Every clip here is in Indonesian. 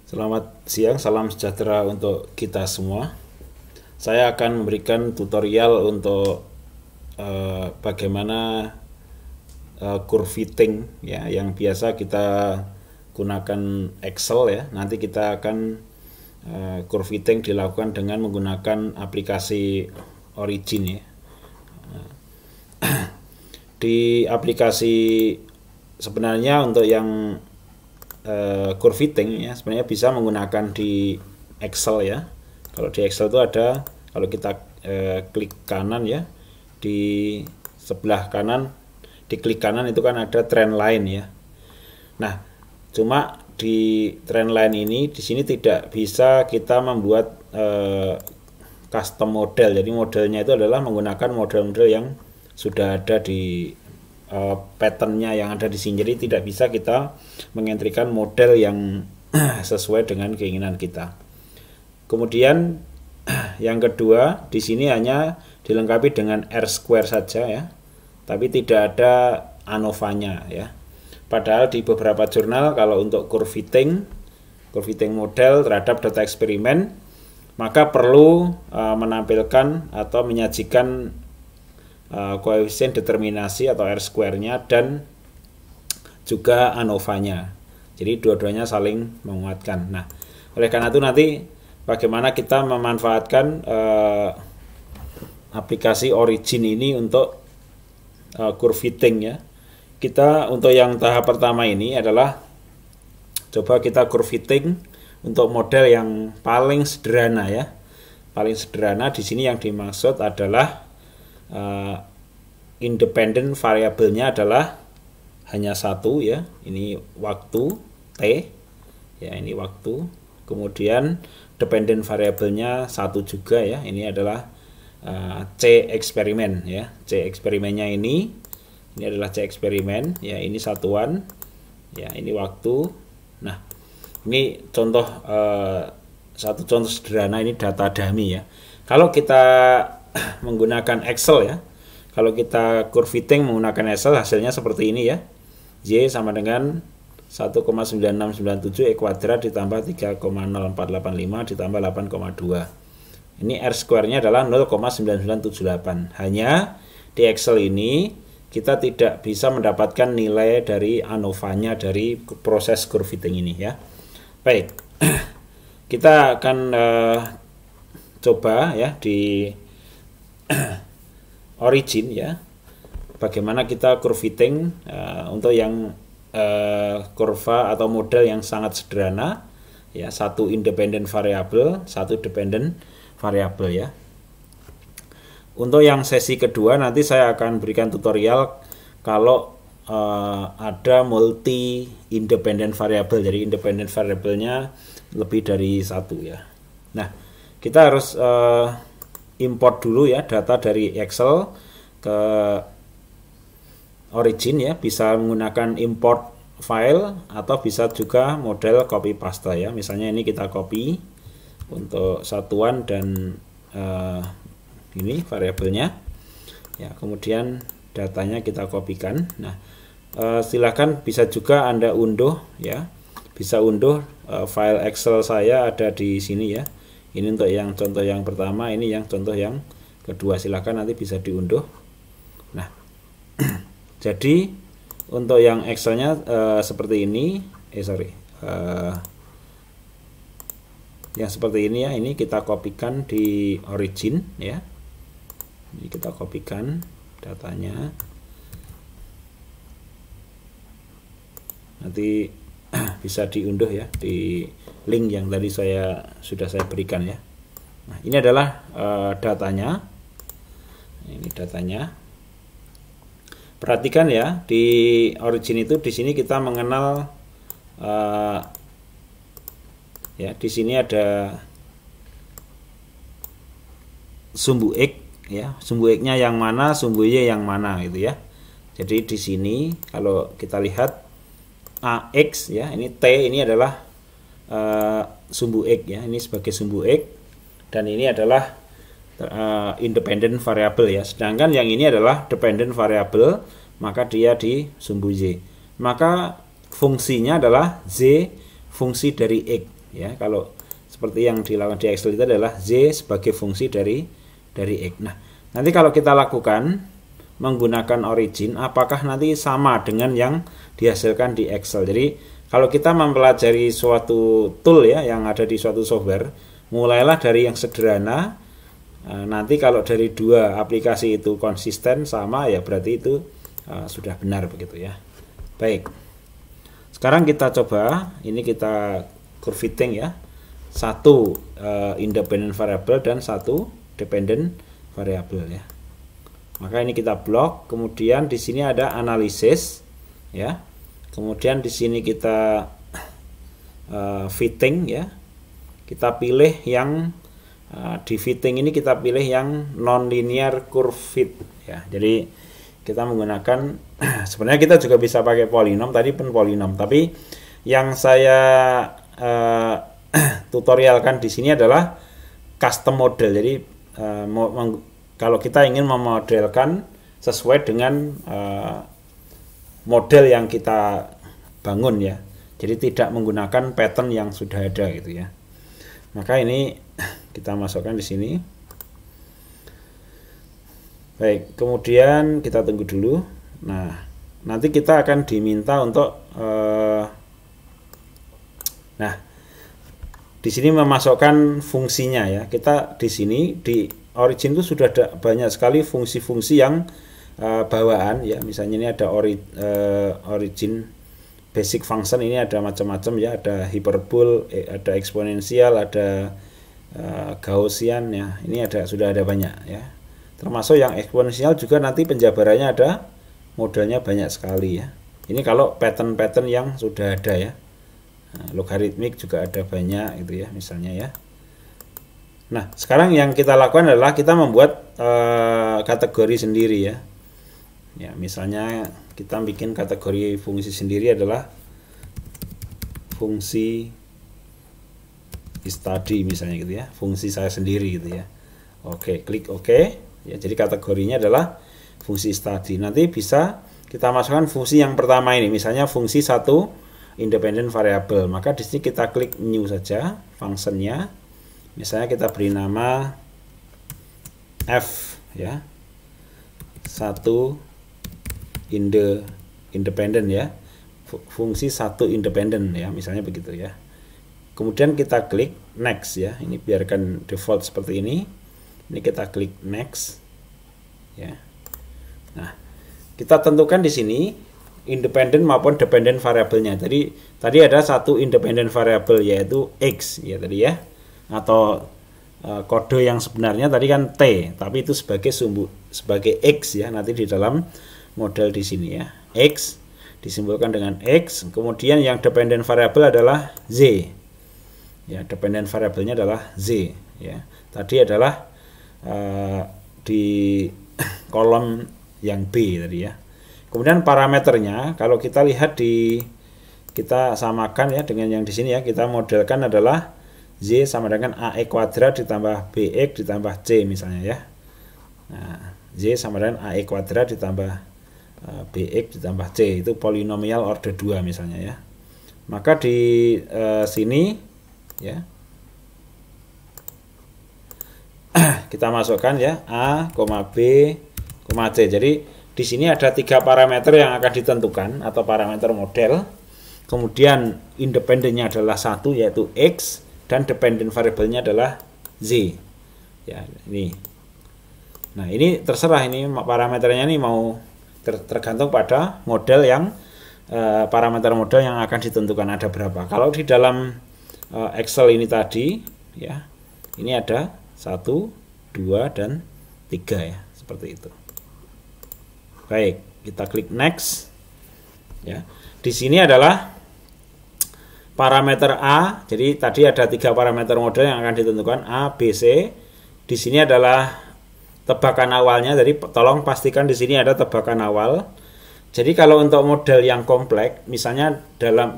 Selamat siang, salam sejahtera untuk kita semua. Saya akan memberikan tutorial untuk bagaimana curve fitting ya, yang biasa kita gunakan Excel ya. Nanti kita akan curve fitting dilakukan dengan menggunakan aplikasi Origin ya. Di aplikasi sebenarnya untuk yang curve fitting ya sebenarnya bisa menggunakan di Excel ya. Kalau di Excel itu ada, kalau kita klik kanan ya, di sebelah kanan, di klik kanan itu kan ada trend line ya. Nah, cuma di trend line ini di sini tidak bisa kita membuat custom model. Jadi modelnya itu adalah menggunakan model-model yang sudah ada di patternnya yang ada di sini. Jadi tidak bisa kita mengentrikan model yang sesuai dengan keinginan kita. Kemudian yang kedua, di sini hanya dilengkapi dengan R-square saja ya, tapi tidak ada ANOVA-nya ya. Padahal di beberapa jurnal kalau untuk curve fitting model terhadap data eksperimen, maka perlu menampilkan atau menyajikan koefisien determinasi atau R-square-nya dan juga ANOVA-nya. Jadi dua-duanya saling menguatkan. Nah, oleh karena itu nanti bagaimana kita memanfaatkan aplikasi Origin ini untuk curve fitting ya. Kita untuk yang tahap pertama ini adalah coba kita curve fitting untuk model yang paling sederhana ya. Paling sederhana di sini yang dimaksud adalah independent variabelnya adalah hanya satu ya, ini waktu T ya, ini waktu. Kemudian dependent variabelnya satu juga ya, ini adalah C eksperimen ya. C eksperimennya ini adalah C eksperimen ya, ini satuan ya, ini waktu. Nah, ini contoh satu contoh sederhana, ini data dummy ya. Kalau kita menggunakan Excel ya, kalau kita curve fitting menggunakan Excel hasilnya seperti ini ya, Y sama dengan 1,9697 E kuadrat ditambah 3,0485 ditambah 8,2. Ini R-square-nya adalah 0,9978. Hanya di Excel ini kita tidak bisa mendapatkan nilai dari ANOVA-nya dari proses curve fitting ini ya. Baik, kita akan coba ya di Origin ya, bagaimana kita curve fitting untuk yang kurva atau model yang sangat sederhana ya, satu independent variable, satu dependent variable ya. Untuk yang sesi kedua nanti saya akan berikan tutorial kalau ada multi independent variable, jadi independent variabelnya lebih dari satu ya. Nah, kita harus import dulu ya data dari Excel ke Origin ya, bisa menggunakan import file atau bisa juga model copy paste ya. Misalnya ini kita copy untuk satuan dan ini variabelnya ya, kemudian datanya kita kopikan. Nah, silahkan bisa juga Anda unduh ya, bisa unduh file Excel saya ada di sini ya. Ini untuk yang contoh yang pertama, ini yang contoh yang kedua, silahkan nanti bisa diunduh. Nah, jadi untuk yang Excelnya seperti ini, yang seperti ini ya, ini kita kopikan di Origin ya. Ini kita kopikan datanya. Nanti bisa diunduh ya di link yang tadi sudah saya berikan ya. Nah, ini adalah datanya. Ini datanya. Perhatikan ya, di Origin itu di sini kita mengenal ya, di sini ada sumbu X ya, sumbu X-nya yang mana, sumbu Y yang mana gitu ya. Jadi di sini kalau kita lihat AX ya, ini T ini adalah sumbu X ya, ini sebagai sumbu X, dan ini adalah independent variable ya. Sedangkan yang ini adalah dependent variable, maka dia di sumbu Y. Maka fungsinya adalah Z fungsi dari X ya. Kalau seperti yang dilakukan di Excel itu adalah Z sebagai fungsi dari X. Nah, nanti kalau kita lakukan menggunakan origin, apakah nanti sama dengan yang dihasilkan di Excel? Jadi kalau kita mempelajari suatu tool ya yang ada di suatu software, mulailah dari yang sederhana. Nanti kalau dari dua aplikasi itu konsisten sama, ya berarti itu sudah benar begitu ya. Baik, sekarang kita coba, ini kita curve ya, satu independent variable dan satu dependent variable ya. Maka ini kita blok, kemudian di sini ada analisis ya, kemudian di sini kita fitting ya, kita pilih yang di fitting ini kita pilih yang non-linear curve fit ya. Jadi kita menggunakan sebenarnya kita juga bisa pakai polinom, tadi pun polinom, tapi yang saya tutorialkan di sini adalah custom model. Jadi kalau kita ingin memodelkan sesuai dengan model yang kita bangun ya, jadi tidak menggunakan pattern yang sudah ada gitu ya. Maka ini kita masukkan di sini. Baik, kemudian kita tunggu dulu. Nah, nanti kita akan diminta untuk nah, di sini memasukkan fungsinya ya. Kita di sini di origin itu sudah ada banyak sekali fungsi-fungsi yang bawaan ya. Misalnya ini ada origin basic function, ini ada macam-macam ya, ada hyperbol, ada eksponensial, ada Gaussian ya. Ini sudah ada banyak ya. Termasuk yang eksponensial juga nanti penjabarannya ada, modelnya banyak sekali ya. Ini kalau pattern-pattern yang sudah ada ya. Nah, logaritmik juga ada banyak gitu ya misalnya ya. Nah, sekarang yang kita lakukan adalah kita membuat kategori sendiri ya. Ya, misalnya kita bikin kategori fungsi sendiri adalah fungsi study misalnya gitu ya, fungsi saya sendiri gitu ya. Oke, klik oke ya. Jadi kategorinya adalah fungsi study. Nanti bisa kita masukkan fungsi yang pertama ini, misalnya fungsi satu independent variable. Maka di sini kita klik new saja functionnya. Misalnya kita beri nama F ya, satu independent ya, fungsi satu independent ya, misalnya begitu ya. Kemudian kita klik next ya, ini biarkan default seperti ini. Ini kita klik next ya. Nah, kita tentukan di sini independent maupun dependent variabelnya. Jadi tadi ada satu independent variable yaitu X ya tadi ya, atau kode yang sebenarnya tadi kan T, tapi itu sebagai X ya, nanti di dalam model di sini ya. X disimbolkan dengan X, kemudian yang dependent variable adalah Z. Ya, dependent variabelnya adalah Z ya. Tadi adalah di kolom yang B tadi ya. Kemudian parameternya kalau kita lihat kita samakan ya dengan yang di sini ya, kita modelkan adalah Z sama dengan AE kuadrat ditambah BX ditambah C misalnya ya. Nah, Z sama dengan AE kuadrat ditambah BX ditambah C, itu polinomial order 2 misalnya ya. Maka di sini ya kita masukkan ya A, B, C. Jadi di sini ada 3 parameter yang akan ditentukan atau parameter model. Kemudian independennya adalah 1 yaitu X, dan dependent variabelnya adalah Z. Ya, ini. Nah, ini terserah ini parameternya ini mau tergantung pada model yang parameter model yang akan ditentukan ada berapa. Kalau di dalam Excel ini tadi ya, ini ada 1, 2 dan 3 ya, seperti itu. Baik, kita klik next ya. Di sini adalah parameter A. Jadi tadi ada 3 parameter model yang akan ditentukan A, B, C. Di sini adalah tebakan awalnya. Jadi tolong pastikan di sini ada tebakan awal. Jadi kalau untuk model yang kompleks, misalnya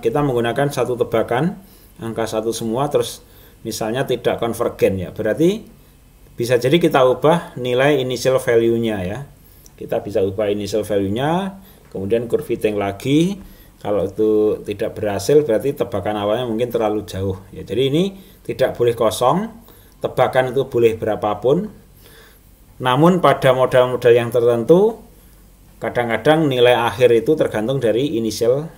kita menggunakan satu tebakan angka 1 semua, terus misalnya tidak konvergen ya, berarti bisa jadi kita ubah nilai initial value-nya ya. Kita bisa ubah initial value-nya, kemudian curve fitting lagi Kalau itu tidak berhasil berarti tebakan awalnya mungkin terlalu jauh ya. Jadi ini tidak boleh kosong, tebakan itu boleh berapapun. Namun pada model-model yang tertentu kadang-kadang nilai akhir itu tergantung dari initial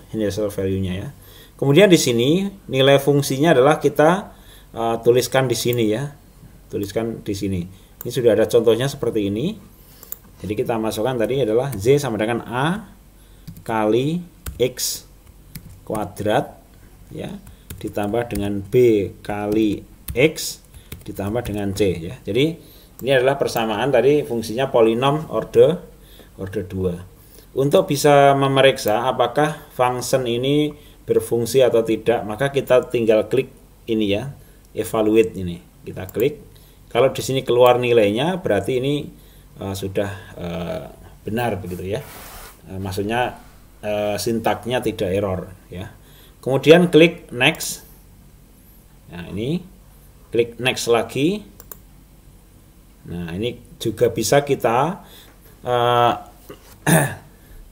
value-nya ya. Kemudian di sini nilai fungsinya adalah kita tuliskan di sini ya. Tuliskan di sini. Ini sudah ada contohnya seperti ini. Jadi kita masukkan tadi adalah Z sama dengan A kali X kuadrat ya, ditambah dengan B kali X ditambah dengan C ya. Jadi ini adalah persamaan tadi fungsinya polinom order 2. Untuk bisa memeriksa apakah function ini berfungsi atau tidak, maka kita tinggal klik ini ya, evaluate ini. Kita klik. Kalau di sini keluar nilainya berarti ini sudah benar begitu ya. Maksudnya sintaknya tidak error ya. Kemudian klik next. Nah, ini klik next lagi. Nah, ini juga bisa kita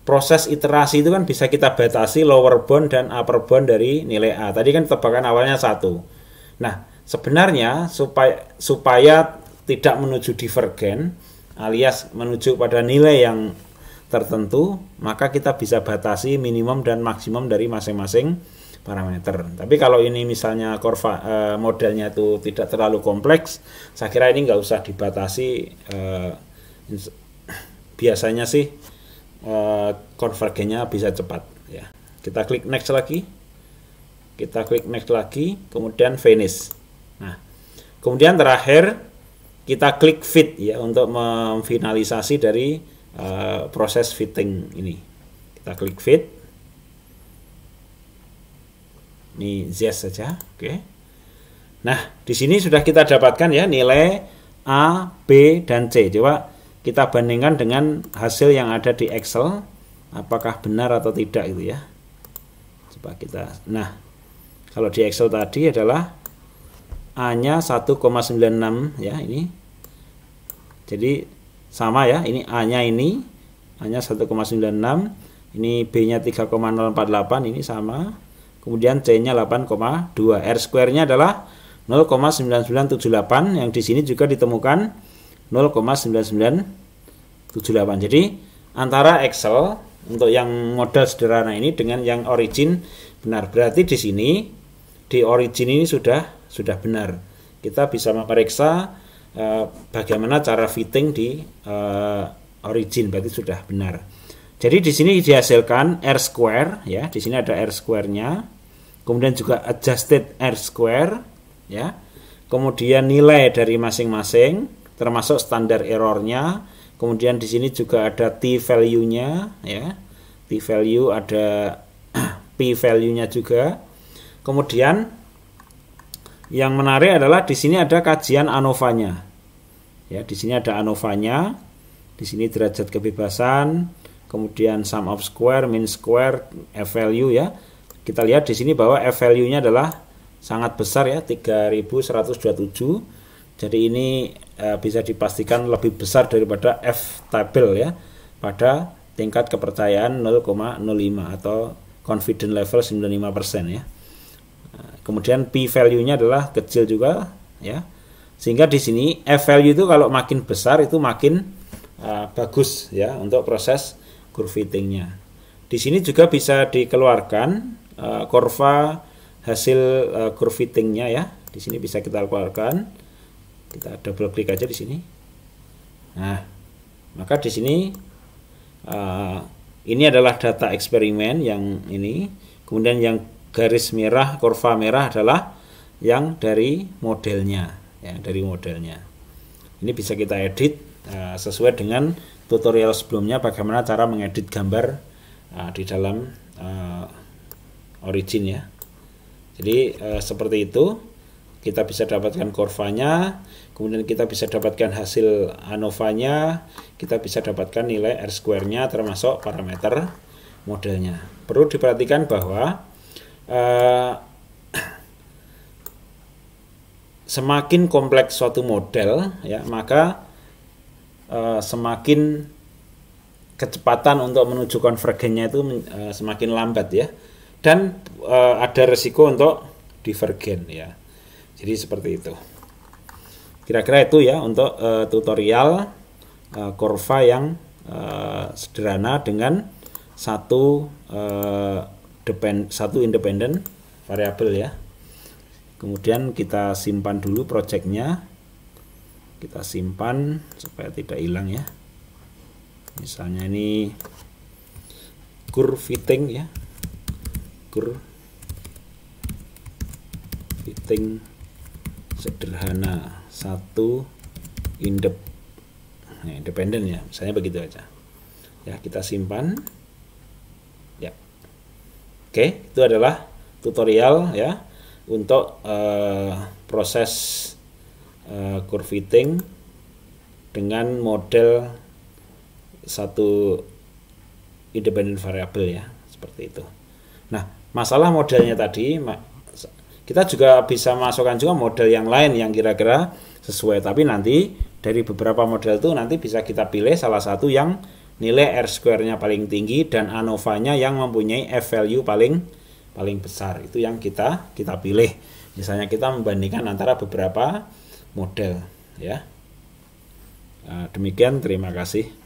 proses iterasi itu kan bisa kita batasi lower bound dan upper bound dari nilai A. Tadi kan tebakan awalnya 1. Nah, sebenarnya supaya tidak menuju divergen alias menuju pada nilai yang tertentu, maka kita bisa batasi minimum dan maksimum dari masing-masing parameter. Tapi kalau ini misalnya kurva modelnya itu tidak terlalu kompleks, saya kira ini nggak usah dibatasi. Biasanya sih konvergennya bisa cepat ya. Kita klik next lagi. Kita klik next lagi, kemudian finish. Nah, kemudian terakhir kita klik fit ya untuk memfinalisasi dari proses fitting ini. Kita klik fit. Ini Z saja, oke. Nah, di sini sudah kita dapatkan ya nilai A, B, dan C. Coba kita bandingkan dengan hasil yang ada di Excel, apakah benar atau tidak gitu ya. Coba kita. Nah, kalau di Excel tadi adalah A-nya 1,96 ya ini. Jadi sama ya, ini A-nya A-nya 1,96, ini B-nya 3,048, ini sama. Kemudian C-nya 8,2. R square-nya adalah 0,9978 yang di sini juga ditemukan 0,9978. Jadi antara Excel untuk yang model sederhana ini dengan yang origin benar. Berarti di sini di origin ini sudah benar. Kita bisa memeriksa bagaimana cara fitting di origin, berarti sudah benar. Jadi di sini dihasilkan R square ya, di sini ada R square-nya. Kemudian juga adjusted R square ya. Kemudian nilai dari masing-masing termasuk standar errornya. Kemudian di sini juga ada T value-nya ya. T value ada P value-nya juga. Kemudian yang menarik adalah di sini ada kajian ANOVA-nya. Ya, di sini ada ANOVA-nya. Di sini derajat kebebasan, kemudian sum of square, mean square, F value ya. Kita lihat di sini bahwa F value-nya adalah sangat besar ya, 3127. Jadi ini bisa dipastikan lebih besar daripada F table ya, pada tingkat kepercayaan 0,05 atau confidence level 95% ya. Kemudian P value-nya adalah kecil juga ya. Sehingga di sini F value itu kalau makin besar itu makin bagus ya untuk proses curve fitting-nya. Di sini juga bisa dikeluarkan kurva hasil curve fitting-nya ya. Di sini bisa kita keluarkan. Kita double klik aja di sini. Nah, maka di sini ini adalah data eksperimen yang ini. Kemudian yang garis merah, kurva merah adalah yang dari modelnya ya, dari modelnya. Ini bisa kita edit sesuai dengan tutorial sebelumnya bagaimana cara mengedit gambar di dalam origin ya. Jadi seperti itu kita bisa dapatkan kurvanya, kemudian kita bisa dapatkan hasil ANOVA-nya, kita bisa dapatkan nilai R square-nya termasuk parameter modelnya. Perlu diperhatikan bahwa semakin kompleks suatu model ya, maka semakin kecepatan untuk menuju konvergennya itu semakin lambat ya, dan ada resiko untuk divergen ya. Jadi seperti itu. Kira-kira itu ya untuk tutorial kurva yang sederhana dengan satu independen variabel ya. Kemudian kita simpan dulu projectnya, kita simpan supaya tidak hilang ya. Misalnya ini curve fitting ya, curve fitting sederhana satu independen ya, misalnya begitu aja ya, kita simpan ya. Oke, itu adalah tutorial ya untuk proses curve fitting dengan model satu independen variabel ya, seperti itu. Nah, masalah modelnya tadi kita juga bisa masukkan juga model yang lain yang kira-kira sesuai, tapi nanti dari beberapa model itu nanti bisa kita pilih salah satu yang nilai R-square-nya paling tinggi dan ANOVA-nya yang mempunyai F-value paling besar. Itu yang kita pilih. Misalnya kita membandingkan antara beberapa model ya. Demikian, terima kasih.